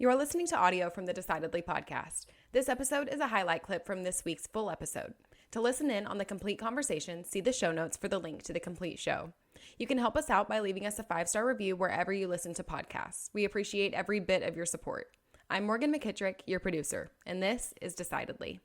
You are listening to audio from the Decidedly podcast. This episode is a highlight clip from this week's full episode. To listen in on the complete conversation, see the show notes for the link to the complete show. You can help us out by leaving us a 5-star review wherever you listen to podcasts. We appreciate every bit of your support. I'm Morgan McKittrick, your producer, and this is Decidedly.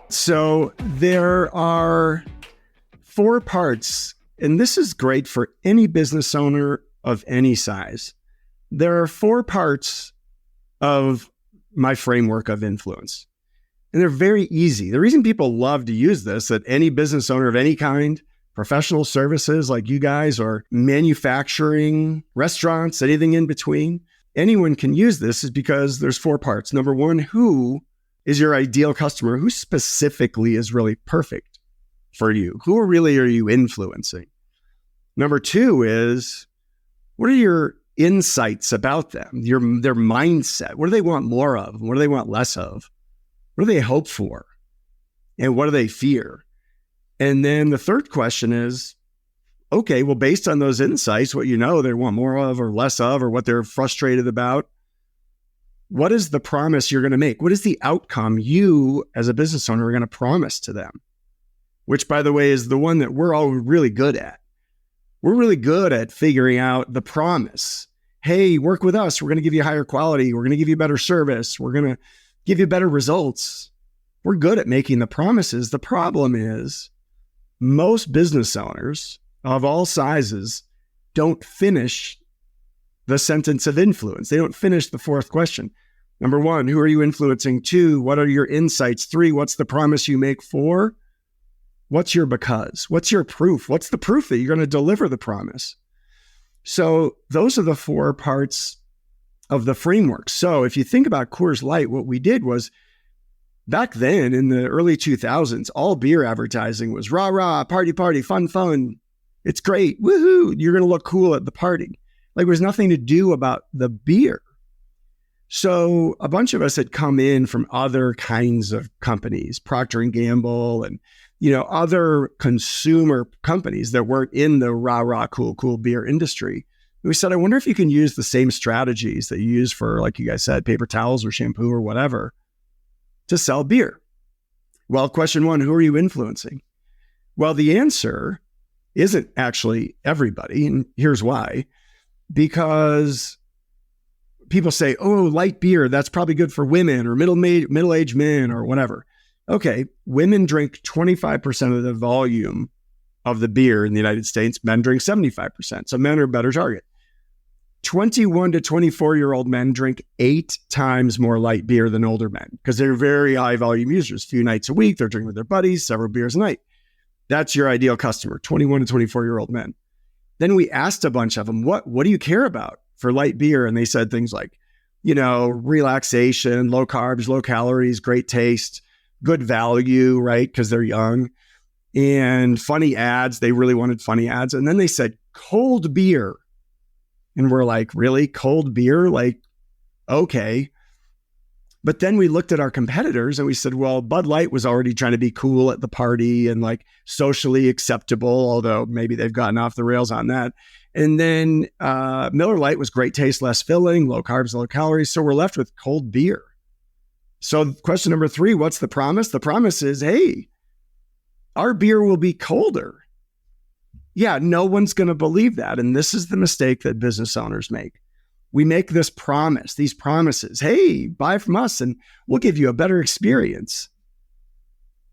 So there are 4 parts, and this is great for any business owner of any size. There are 4 parts of my framework of influence, and they're very easy. The reason people love to use this, that any business owner of any kind, professional services like you guys, or manufacturing, restaurants, anything in between, anyone can use this, is because there's 4 parts. Number 1, who is your ideal customer? Who specifically is really perfect for you? Who really are you influencing? Number 2 is, what are your insights about them, their mindset? What do they want more of? What do they want less of? What do they hope for? And what do they fear? And then the third question is, okay, well, based on those insights, what you know they want more of or less of, or what they're frustrated about, what is the promise you're going to make? What is the outcome you, as a business owner, are going to promise to them? Which, by the way, is the one that we're all really good at. We're really good at figuring out the promise. Hey, work with us. We're going to give you higher quality. We're going to give you better service. We're going to give you better results. We're good at making the promises. The problem is most business owners of all sizes don't finish the sentence of influence. They don't finish the 4th question. Number 1, who are you influencing? 2, what are your insights? 3, what's the promise you make? 4, what's your because? What's your proof? What's the proof that you're going to deliver the promise? So those are the 4 parts of the framework. So if you think about Coors Light, what we did was, back then in the early 2000s, all beer advertising was rah, rah, party, party, fun, fun. It's great. Woohoo. You're going to look cool at the party. Like, there was nothing to do about the beer. So a bunch of us had come in from other kinds of companies, Procter & Gamble and, other consumer companies that weren't in the rah, cool beer industry. And we said, I wonder if you can use the same strategies that you use for, like you guys said, paper towels or shampoo or whatever, to sell beer. Well, question 1, who are you influencing? Well, the answer isn't actually everybody, and here's why. Because people say, oh, light beer, that's probably good for women or middle-aged men or whatever. Okay, women drink 25% of the volume of the beer in the United States. Men drink 75%. So men are a better target. 21 to 24-year-old men drink 8 times more light beer than older men because they're very high volume users. A few nights a week, they're drinking with their buddies, several beers a night. That's your ideal customer, 21 to 24-year-old men. Then we asked a bunch of them, what do you care about for light beer? And they said things like, relaxation, low carbs, low calories, great taste, good value, right? Because they're young. And funny ads. They really wanted funny ads. And then they said cold beer. And we're like, really? Cold beer? Like, okay. But then we looked at our competitors and we said, well, Bud Light was already trying to be cool at the party and like socially acceptable, although maybe they've gotten off the rails on that. And then Miller Lite was great taste, less filling, low carbs, low calories. So we're left with cold beer. So question number 3, what's the promise? The promise is, hey, our beer will be colder. Yeah, no one's going to believe that. And this is the mistake that business owners make. We make this promise, these promises. Hey, buy from us and we'll give you a better experience.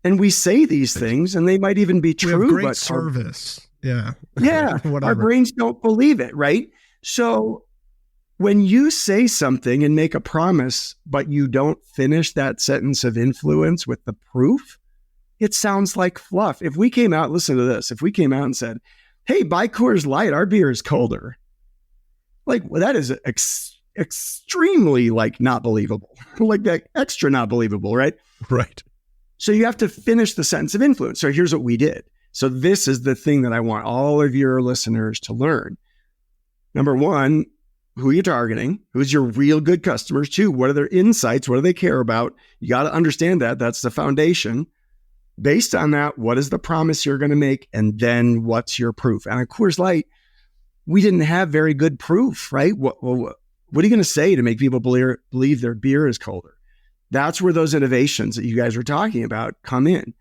And we say these things and they might even be true. We have great but service. Yeah. Our brains don't believe it, right? So when you say something and make a promise, but you don't finish that sentence of influence with the proof, it sounds like fluff. If we came out, listen to this. If we came out and said, hey, buy Coors Light, our beer is colder. Like, well, that is extremely not believable, like that extra not believable, right? Right. So you have to finish the sentence of influence. So here's what we did. So this is the thing that I want all of your listeners to learn. Number 1, who you're targeting, who's your real good customers. 2, what are their insights? What do they care about? You got to understand that. That's the foundation. Based on that, what is the promise you're going to make? And then what's your proof? And at Coors Light, we didn't have very good proof, right? What are you going to say to make people believe their beer is colder? That's where those innovations that you guys were talking about come in.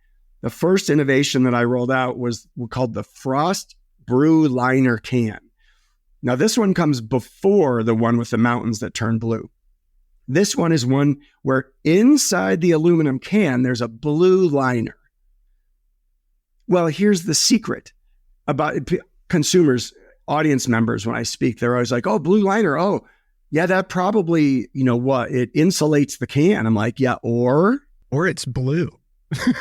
The first innovation that I rolled out was called the Frost Brew Liner Can. Now, this one comes before the one with the mountains that turn blue. This one is one where inside the aluminum can, there's a blue liner. Well, here's the secret about consumers, audience members, when I speak, they're always like, oh, blue liner. Oh, yeah, that probably, it insulates the can. I'm like, yeah, or it's blue.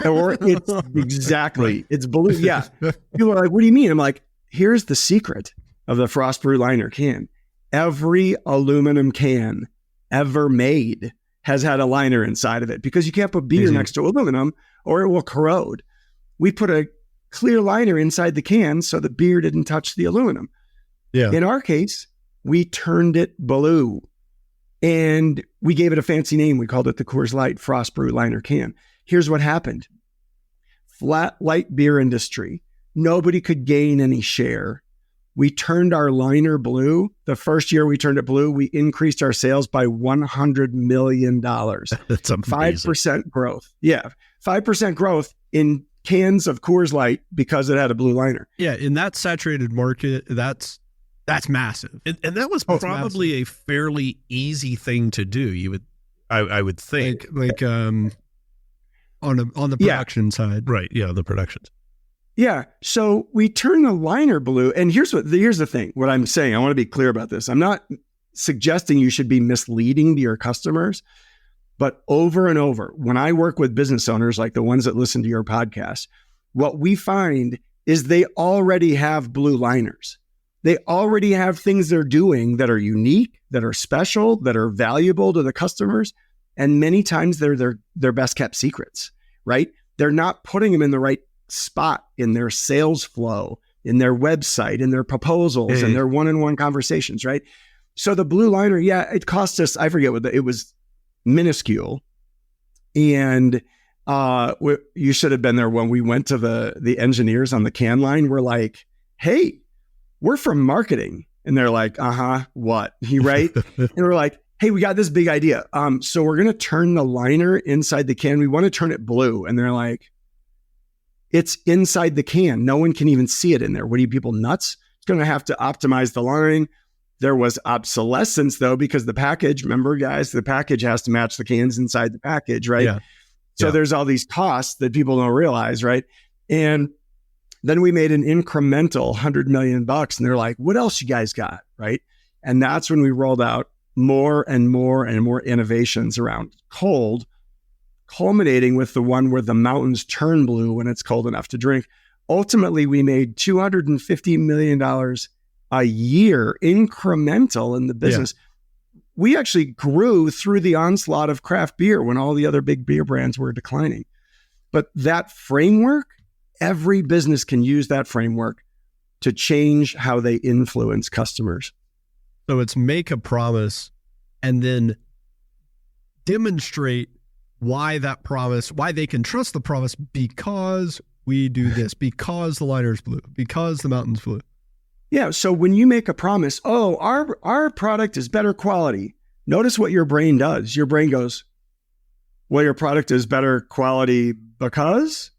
Or it's exactly, it's blue. Yeah. People are like, what do you mean? I'm like, here's the secret of the Frost Brew Liner can. Every aluminum can ever made has had a liner inside of it because you can't put beer next to aluminum or it will corrode. We put a clear liner inside the can so the beer didn't touch the aluminum. Yeah. In our case, we turned it blue and we gave it a fancy name. We called it the Coors Light Frost Brew Liner Can. Here's what happened. Flat light beer industry. Nobody could gain any share. We turned our liner blue. The first year we turned it blue, we increased our sales by $100 million. That's amazing. 5% growth. Yeah. 5% growth in cans of Coors Light because it had a blue liner. Yeah. In that saturated market, that's massive. And that was probably a fairly easy thing to do. I would think. Like on the production side. Right. Yeah. The production. Yeah. So we turn the liner blue. And here's the thing. What I'm saying, I want to be clear about this. I'm not suggesting you should be misleading to your customers, but over and over, when I work with business owners like the ones that listen to your podcast, what we find is they already have blue liners. They already have things they're doing that are unique, that are special, that are valuable to the customers. And many times they're their best kept secrets, right? They're not putting them in the right spot in their sales flow, in their website, in their proposals, and their one-on-one conversations, right? So the blue liner, it cost us, I forget what it was, minuscule. And you should have been there when we went to the engineers on the can line. We're like, hey, we're from marketing. And they're like, what? Right? And we're like, hey, we got this big idea. So we're going to turn the liner inside the can. We want to turn it blue. And they're like, it's inside the can. No one can even see it in there. What are you people nuts? It's going to have to optimize the line. There was obsolescence though, because the package, remember guys, the package has to match the cans inside the package, right? Yeah. So there's all these costs that people don't realize, right? And then we made an incremental $100 million and they're like, what else you guys got, right? And that's when we rolled out more and more and more innovations around cold, culminating with the one where the mountains turn blue when it's cold enough to drink. Ultimately, we made $250 million a year incremental in the business. Yeah. We actually grew through the onslaught of craft beer when all the other big beer brands were declining. But that framework, every business can use that framework to change how they influence customers. So it's make a promise and then demonstrate why they can trust the promise because we do this, because the liner's blue, because the mountain's blue. Yeah. So when you make a promise, our product is better quality. Notice what your brain does. Your brain goes, well, your product is better quality because?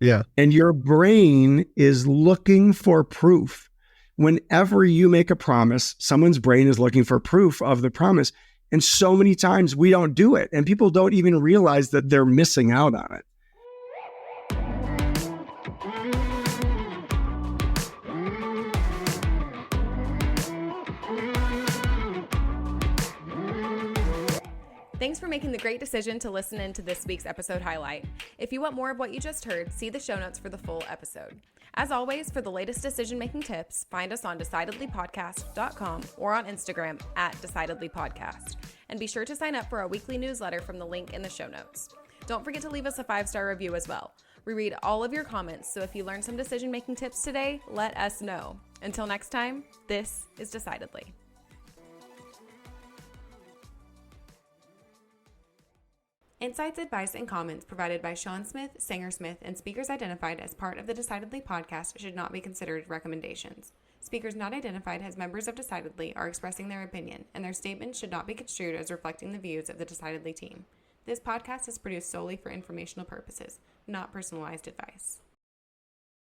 Yeah. And your brain is looking for proof. Whenever you make a promise, someone's brain is looking for proof of the promise. And so many times we don't do it. And people don't even realize that they're missing out on it. Thanks for making the great decision to listen in to this week's episode highlight. If you want more of what you just heard, see the show notes for the full episode. As always, for the latest decision-making tips, find us on decidedlypodcast.com or on Instagram @decidedlypodcast. And be sure to sign up for our weekly newsletter from the link in the show notes. Don't forget to leave us a 5-star review as well. We read all of your comments, so if you learned some decision-making tips today, let us know. Until next time, this is Decidedly. Insights, advice, and comments provided by Sean Smith, Sanger Smith, and speakers identified as part of the Decidedly podcast should not be considered recommendations. Speakers not identified as members of Decidedly are expressing their opinion, and their statements should not be construed as reflecting the views of the Decidedly team. This podcast is produced solely for informational purposes, not personalized advice.